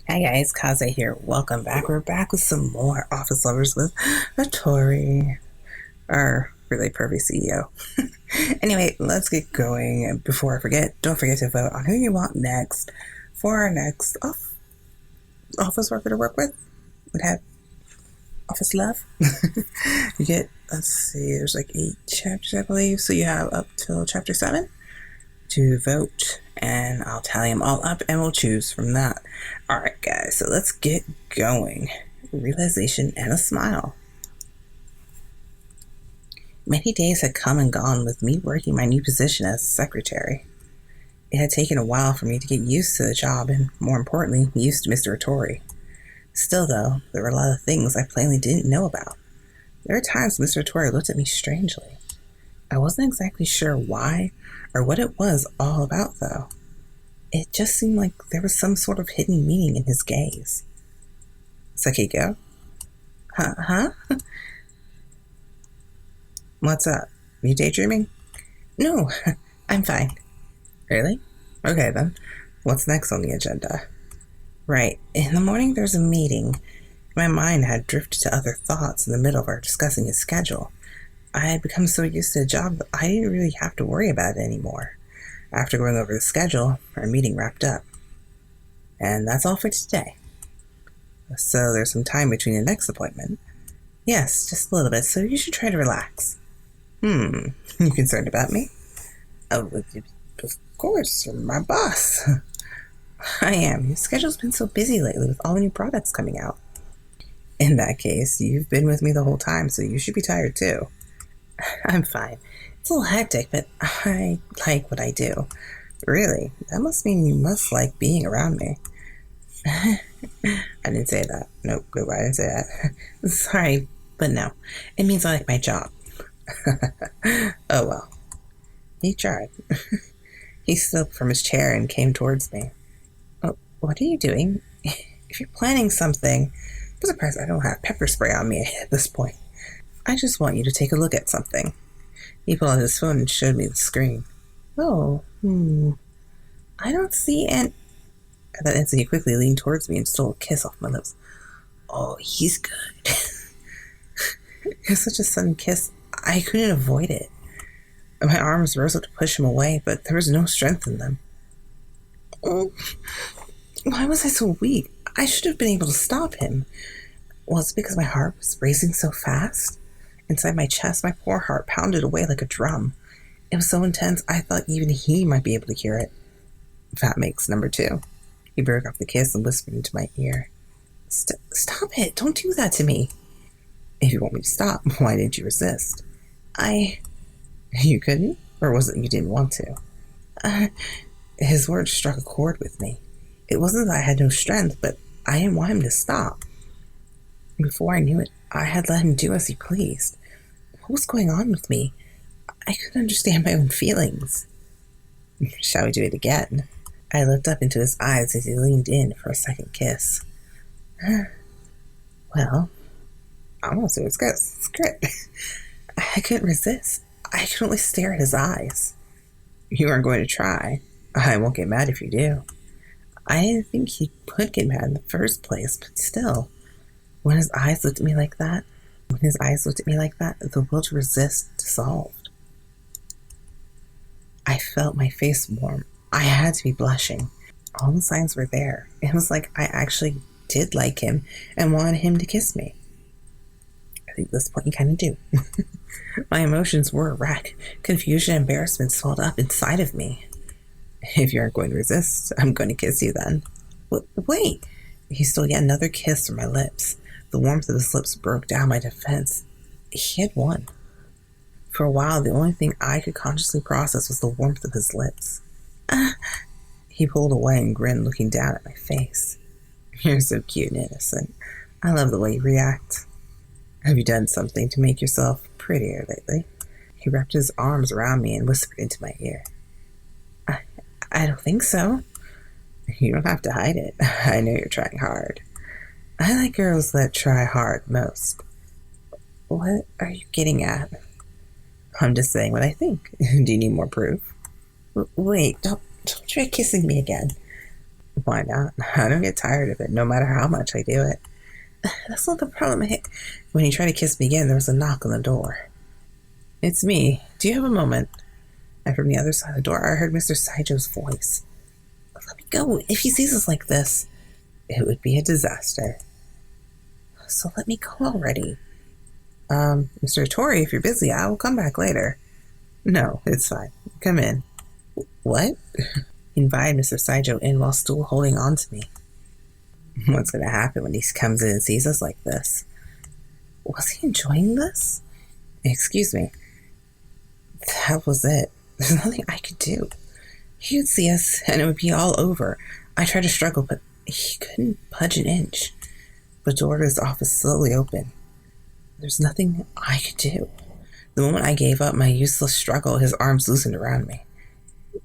Hi guys, Kaze here. Welcome back. We're back with some more Office Lovers with Otori, our really pervy CEO. Anyway, let's get going. Before I forget, don't forget to vote on who you want next for our next office worker to work with. Would have office love. You get, let's see, there's like 8 chapters, I believe. So you have up till chapter 7 to vote, and I'll tally them all up and we'll choose from that. Alright guys, so let's get going. Realization and a smile. Many days had come and gone with me working my new position as secretary. It had taken a while for me to get used to the job and, more importantly, used to Mr. Otori. Still though, there were a lot of things I plainly didn't know about. There were times Mr. Otori looked at me strangely. I wasn't exactly sure why or what it was all about, though. It just seemed like there was some sort of hidden meaning in his gaze. Sakiko? Huh? What's up? You daydreaming? No, I'm fine. Really? Okay then. What's next on the agenda? Right, in the morning there's a meeting. My mind had drifted to other thoughts in the middle of our discussing his schedule. I had become so used to the job that I didn't really have to worry about it anymore. After going over the schedule, our meeting wrapped up. And that's all for today. So there's some time between the next appointment. Yes, just a little bit, so you should try to relax. You concerned about me? Oh, of course, you're my boss. I am. Your schedule's been so busy lately with all the new products coming out. In that case, you've been with me the whole time, so you should be tired too. I'm fine. It's a little hectic, but I like what I do. Really? That must mean you must like being around me. I didn't say that. Nope, I didn't say that. Sorry, but no. It means I like my job. Oh well. He tried. He stood up from his chair and came towards me. Oh, what are you doing? If you're planning something... I'm surprised I don't have pepper spray on me at this point. I just want you to take a look at something. He pulled out his phone and showed me the screen. Oh, I don't see an... At that instant, he quickly leaned towards me and stole a kiss off my lips. Oh, he's good. It was such a sudden kiss, I couldn't avoid it. My arms rose up to push him away, but there was no strength in them. Oh, why was I so weak? I should have been able to stop him. Was it because my heart was racing so fast? Inside my chest, my poor heart pounded away like a drum. It was so intense, I thought even he might be able to hear it. That makes number 2. He broke off the kiss and whispered into my ear. Stop it! Don't do that to me! If you want me to stop, why didn't you resist? You couldn't? Or was it you didn't want to? His words struck a chord with me. It wasn't that I had no strength, but I didn't want him to stop. Before I knew it, I had let him do as he pleased. What was going on with me? I couldn't understand my own feelings. Shall we do it again? I looked up into his eyes as he leaned in for a second kiss. Well, I want to see what's good. It's good. I couldn't resist. I could only stare at his eyes. You aren't going to try. I won't get mad if you do. I didn't think he could get mad in the first place, but still, when his eyes looked at me like that, the will to resist dissolved. I felt my face warm. I had to be blushing. All the signs were there. It was like I actually did like him and wanted him to kiss me. I think at this point you kind of do. My emotions were a wreck. Confusion and embarrassment swelled up inside of me. If you aren't going to resist, I'm going to kiss you then. Wait! He stole yet another kiss from my lips. The warmth of his lips broke down my defense. He had won. For a while, the only thing I could consciously process was the warmth of his lips. He pulled away and grinned, looking down at my face. You're so cute and innocent. I love the way you react. Have you done something to make yourself prettier lately? He wrapped his arms around me and whispered into my ear. I don't think so. You don't have to hide it. I know you're trying hard. I like girls that try hard most. What are you getting at? I'm just saying what I think. Do you need more proof? Wait, don't try kissing me again. Why not? I don't get tired of it, no matter how much I do it. That's not the problem. When he tried to kiss me again, there was a knock on the door. It's me. Do you have a moment? And from the other side of the door, I heard Mr. Saijo's voice. Let me go. If he sees us like this, it would be a disaster. So let me go already. Mr. Otori, if you're busy, I will come back later. No, it's fine. Come in. What? He invited Mr. Saijo in while still holding on to me. What's going to happen when he comes in and sees us like this? Was he enjoying this? Excuse me. That was it. There's nothing I could do. He would see us, and it would be all over. I tried to struggle, but he couldn't budge an inch. The door to his office slowly opened. There's nothing I could do. The moment I gave up my useless struggle, his arms loosened around me.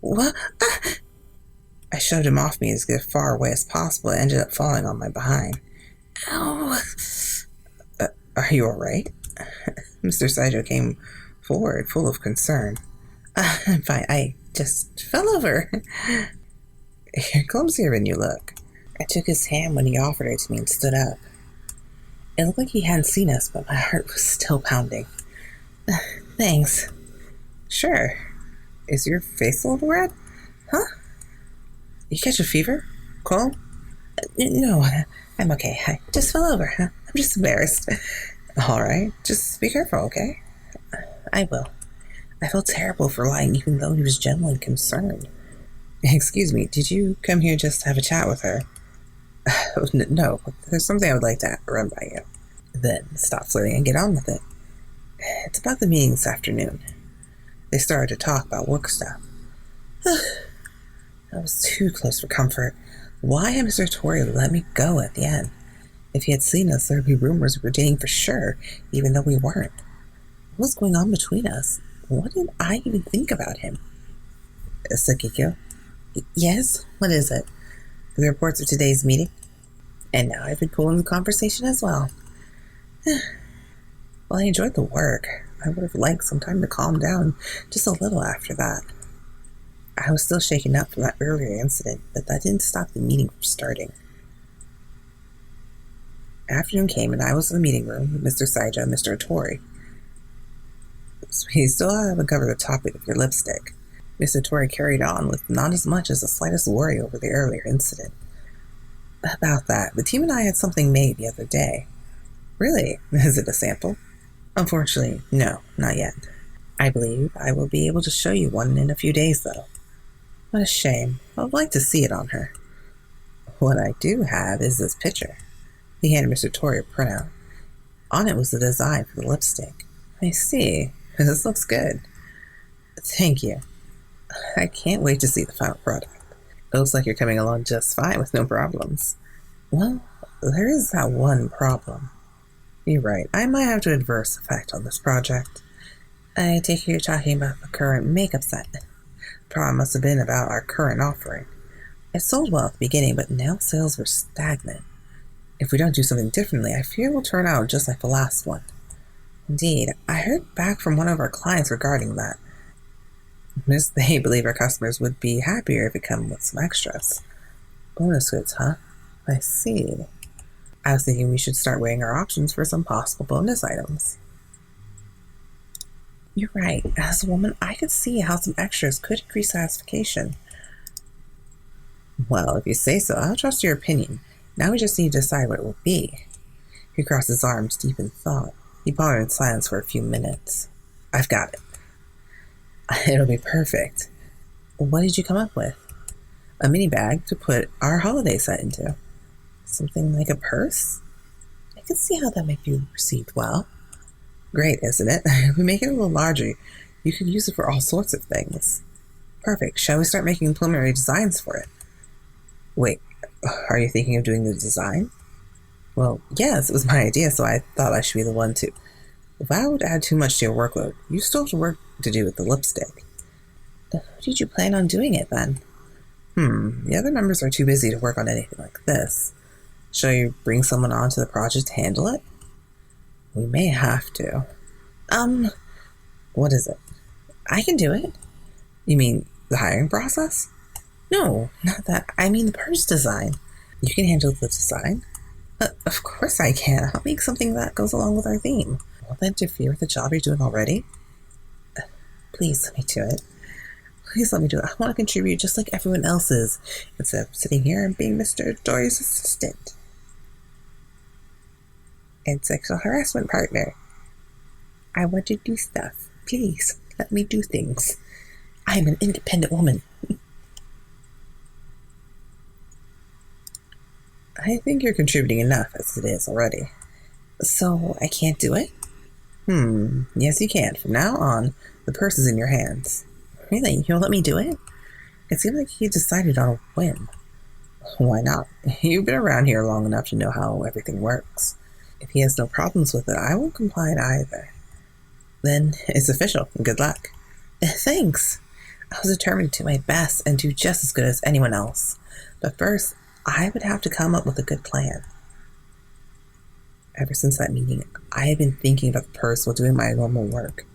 What? Ah! I shoved him off me as far away as possible and ended up falling on my behind. Ow! Are you all right? Mr. Saijo came forward, full of concern. I'm fine. I just fell over. You're clumsier than you look. I took his hand when he offered it to me and stood up. It looked like he hadn't seen us, but my heart was still pounding. Thanks. Sure. Is your face a little red? Huh? You catch a fever? Cold? No, I'm okay. I just fell over. I'm just embarrassed. All right. Just be careful, okay? I will. I felt terrible for lying, even though he was genuinely concerned. Excuse me, did you come here just to have a chat with her? No, there's something I would like to run by you. Then stop flirting and get on with it. It's about the meeting this afternoon. They started to talk about work stuff. I was too close for comfort. Why had Mr. Otori let me go at the end? If he had seen us, there would be rumors we were dating for sure, even though we weren't. What was going on between us? What did I even think about him? Sakiko? Yes? What is it? The reports of today's meeting? And now I've been pulling the conversation as well. Well, I enjoyed the work. I would have liked some time to calm down just a little after that. I was still shaken up from that earlier incident, but that didn't stop the meeting from starting. Afternoon came and I was in the meeting room with Mr. Saijo and Mr. Otori. So we still haven't covered the topic of your lipstick. Mr. Otori carried on with not as much as the slightest worry over the earlier incident. About that, the team and I had something made the other day. Really? Is it a sample? Unfortunately, no, not yet. I believe I will be able to show you one in a few days, though. What a shame. I would like to see it on her. What I do have is this picture. He handed Mr. Otori a printout. On it was the design for the lipstick. I see. This looks good. Thank you. I can't wait to see the final product. It looks like you're coming along just fine with no problems. Well, there is that one problem. You're right. I might have an adverse effect on this project. I take it you're talking about the current makeup set. The problem must have been about our current offering. It sold well at the beginning, but now sales were stagnant. If we don't do something differently, I fear we'll turn out just like the last one. Indeed, I heard back from one of our clients regarding that. They believe our customers would be happier if it come with some extras. Bonus goods, huh? I see. I was thinking we should start weighing our options for some possible bonus items. You're right. As a woman, I could see how some extras could increase satisfaction. Well, if you say so, I'll trust your opinion. Now we just need to decide what it will be. He crossed his arms deep in thought. He pondered in silence for a few minutes. I've got it. It'll be perfect. What did you come up with? A mini bag to put our holiday set into. Something like a purse? I can see how that might be received well. Great, isn't it? If we make it a little larger, you could use it for all sorts of things. Perfect. Shall we start making preliminary designs for it? Wait, are you thinking of doing the design? Well, yes, it was my idea, so I thought I should be the one to. If I would add too much to your workload, you still have work to do with the lipstick. How did you plan on doing it, then? The other members are too busy to work on anything like this. Shall you bring someone on to the project to handle it? We may have to. What is it? I can do it. You mean the hiring process? No, not that. I mean the purse design. You can handle the design? Of course I can. I'll make something that goes along with our theme. Won't that interfere with the job you're doing already? Please let me do it. Please let me do it. I want to contribute just like everyone else is, instead of sitting here and being Mr. Otori's assistant and sexual harassment partner. I want to do stuff. Please, let me do things. I am an independent woman. I think you're contributing enough as it is already. So, I can't do it? Yes you can. From now on, the purse is in your hands. Really? You'll let me do it? It seemed like you decided on a whim. Why not? You've been around here long enough to know how everything works. If he has no problems with it, I won't comply either. Then it's official. Good luck. Thanks. I was determined to do my best and do just as good as anyone else. But first, I would have to come up with a good plan. Ever since that meeting, I have been thinking about the purse while doing my normal work.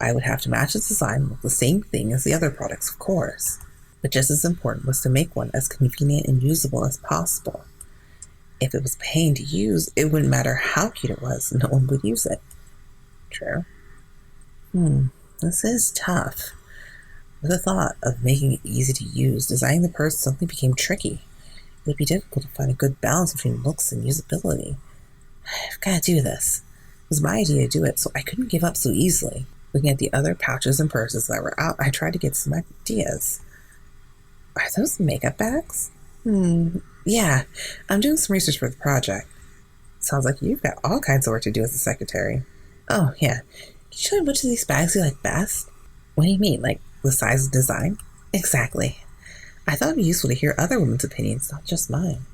I would have to match its design with the same thing as the other products, of course. But just as important was to make one as convenient and usable as possible. If it was pain to use, it wouldn't matter how cute it was, no one would use it. True. This is tough. With the thought of making it easy to use, designing the purse suddenly became tricky. It would be difficult to find a good balance between looks and usability. I've got to do this. It was my idea to do it, so I couldn't give up so easily. Looking at the other pouches and purses that were out, I tried to get some ideas. Are those makeup bags? Yeah. I'm doing some research for the project. Sounds like you've got all kinds of work to do as a secretary. Oh, yeah. Can you show me which of these bags you like best? What do you mean, like the size and design? Exactly. I thought it'd be useful to hear other women's opinions, not just mine.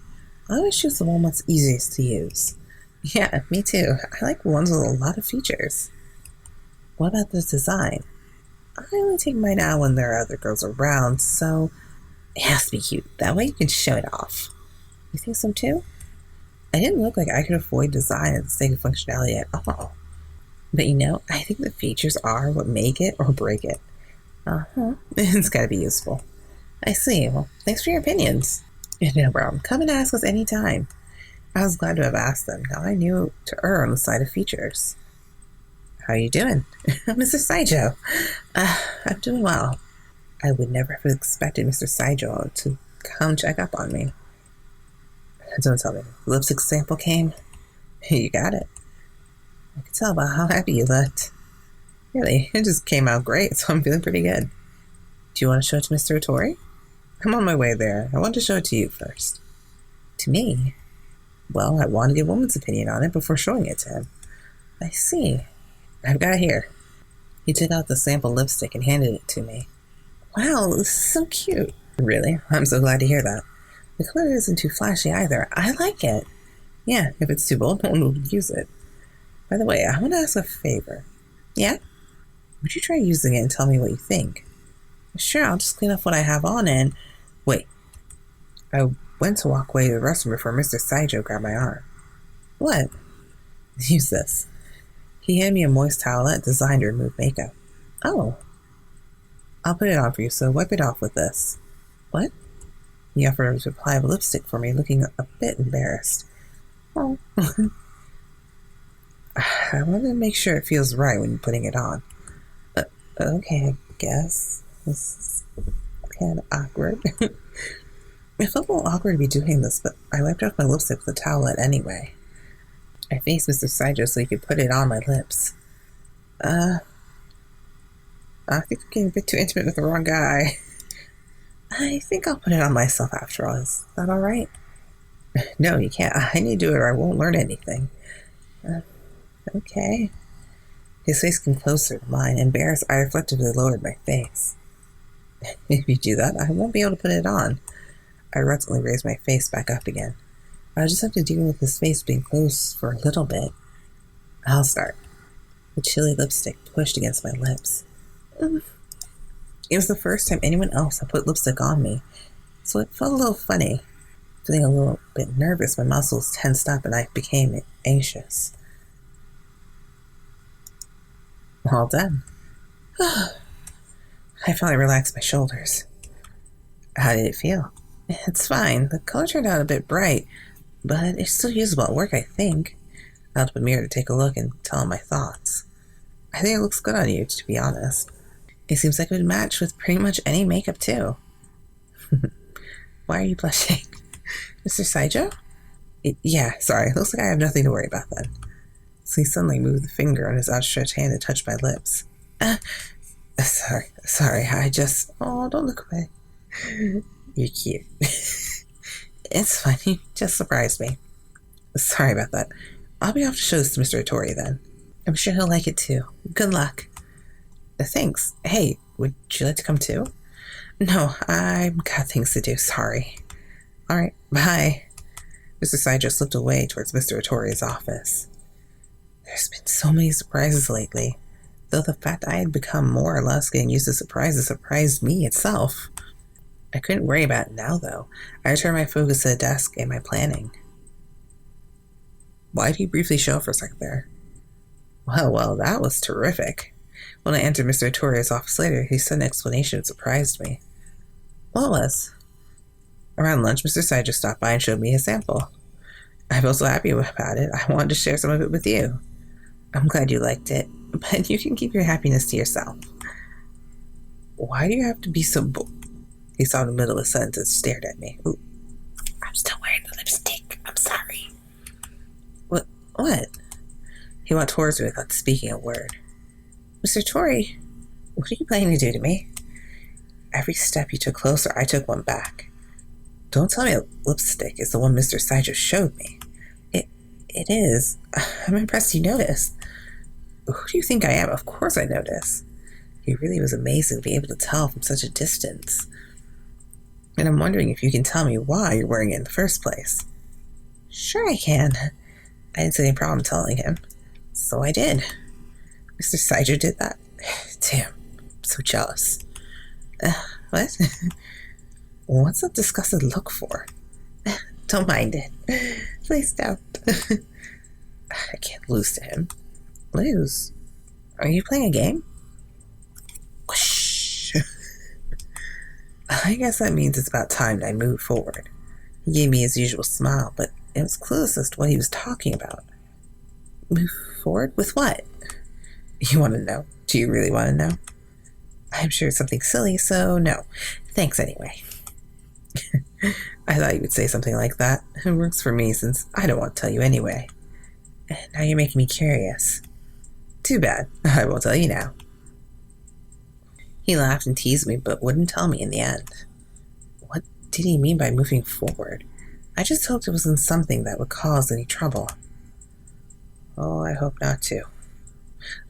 I always choose the one that's easiest to use. Yeah, me too. I like ones with a lot of features. What about the design? I only take mine out when there are other girls around, so it has to be cute. That way you can show it off. You think so too? I didn't look like I could avoid design at the sake of functionality at all. But I think the features are what make it or break it. It's gotta be useful. I see. Well, thanks for your opinions. No problem. Come and ask us any time. I was glad to have asked them. Now I knew to err on the side of features. How are you doing? Mr. Saijo. I'm doing well. I would never have expected Mr. Saijo to come check up on me. Don't tell me. The lipstick sample came? You got it. I could tell by how happy you looked. Really, it just came out great, so I'm feeling pretty good. Do you want to show it to Mr. Otori? I'm on my way there. I want to show it to you first. To me? Well, I want to get a woman's opinion on it before showing it to him. I see. I've got it here. He took out the sample lipstick and handed it to me. Wow, this is so cute. Really? I'm so glad to hear that. The color isn't too flashy either. I like it. Yeah, if it's too bold, no one would use it. By the way, I want to ask a favor. Yeah? Would you try using it and tell me what you think? Sure, I'll just clean up what I have on and... Wait. I went to walk away to the restroom before Mr. Saijo grabbed my arm. What? Use this. He handed me a moist towelette designed to remove makeup. Oh. I'll put it on for you, so wipe it off with this. What? He offered to apply a lipstick for me, looking a bit embarrassed. Oh. I want to make sure it feels right when you're putting it on. Okay, I guess. This is kind of awkward. It felt a little awkward to be doing this, but I wiped off my lipstick with a towelette anyway. I faced Mr. Saijo so he could put it on my lips. I think I'm getting a bit too intimate with the wrong guy. I think I'll put it on myself after all. Is that alright? No, you can't. I need to do it or I won't learn anything. Okay. His face came closer to mine. Embarrassed, I reflectively lowered my face. If you do that, I won't be able to put it on. I reluctantly raised my face back up again. I'll just have to deal with his face being closed for a little bit. I'll start. The chilly lipstick pushed against my lips. It was the first time anyone else had put lipstick on me, so it felt a little funny. Feeling a little bit nervous, my muscles tensed up and I became anxious. All done. I finally relaxed my shoulders. How did it feel? It's fine. The color turned out a bit bright, but it's still usable at work, I think. I held up a mirror to take a look and tell him my thoughts. I think it looks good on you, to be honest. It seems like it would match with pretty much any makeup, too. Why are you blushing? Mr. Saijo? Yeah, sorry. Looks like I have nothing to worry about then. So he suddenly moved the finger on his outstretched hand and touched my lips. Sorry, I just... Oh, don't look away. You're cute. It's fine, you just surprised me. Sorry about that. I'll be off to show this to Mr. Otori then. I'm sure he'll like it too. Good luck. Thanks. Hey, would you like to come too? No, I've got things to do, sorry. Alright, bye. Mr. Saijo slipped away towards Mr. Otori's office. There's been so many surprises lately, though the fact I had become more or less getting used to surprises surprised me itself. I couldn't worry about it now, though. I returned my focus to the desk and my planning. Why did he briefly show up for a second there? Well, that was terrific. When I entered Mr. Otori's office later, he said an explanation that surprised me. What was? Around lunch, Mr. Saijo stopped by and showed me his sample. I felt so happy about it, I wanted to share some of it with you. I'm glad you liked it, but you can keep your happiness to yourself. Why do you have to be so He saw in the middle of a sentence and stared at me. Ooh, I'm still wearing the lipstick. I'm sorry. What? He walked towards me without speaking a word. Mr. Otori, what are you planning to do to me? Every step you took closer, I took one back. Don't tell me a lipstick is the one Mr. Saijo showed me. It is. I'm impressed you noticed. Who do you think I am? Of course I noticed. He really was amazing to be able to tell from such a distance. And I'm wondering if you can tell me why you're wearing it in the first place. Sure I can. I didn't see any problem telling him. So I did. Mr. Saijo did that? Damn, I'm so jealous. What? What's that disgusted look for? Don't mind it. Please don't. I can't lose to him. Lose? Are you playing a game? Whoosh. I guess that means it's about time I move forward. He gave me his usual smile, but it was clueless as to what he was talking about. Move forward? With what? You want to know? Do you really want to know? I'm sure it's something silly, so no. Thanks anyway. I thought you would say something like that. It works for me since I don't want to tell you anyway. And now you're making me curious. Too bad. I won't tell you now. He laughed and teased me, but wouldn't tell me in the end. What did he mean by moving forward? I just hoped it wasn't something that would cause any trouble. Oh, I hope not too.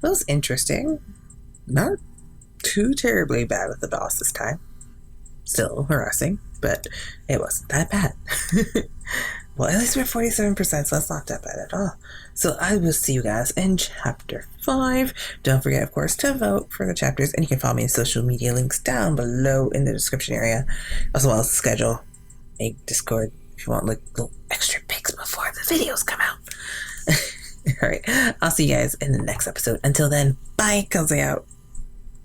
That was interesting. Not too terribly bad with the boss this time. Still harassing, but it wasn't that bad. Well, at least we're 47%, so that's not that bad at all. So I will see you guys in Chapter 5. Don't forget, of course, to vote for the chapters, and you can follow me in social media links down below in the description area, as well as the schedule, a Discord, if you want like little extra pics before the videos come out. Alright, I'll see you guys in the next episode. Until then, bye, Kelsey out.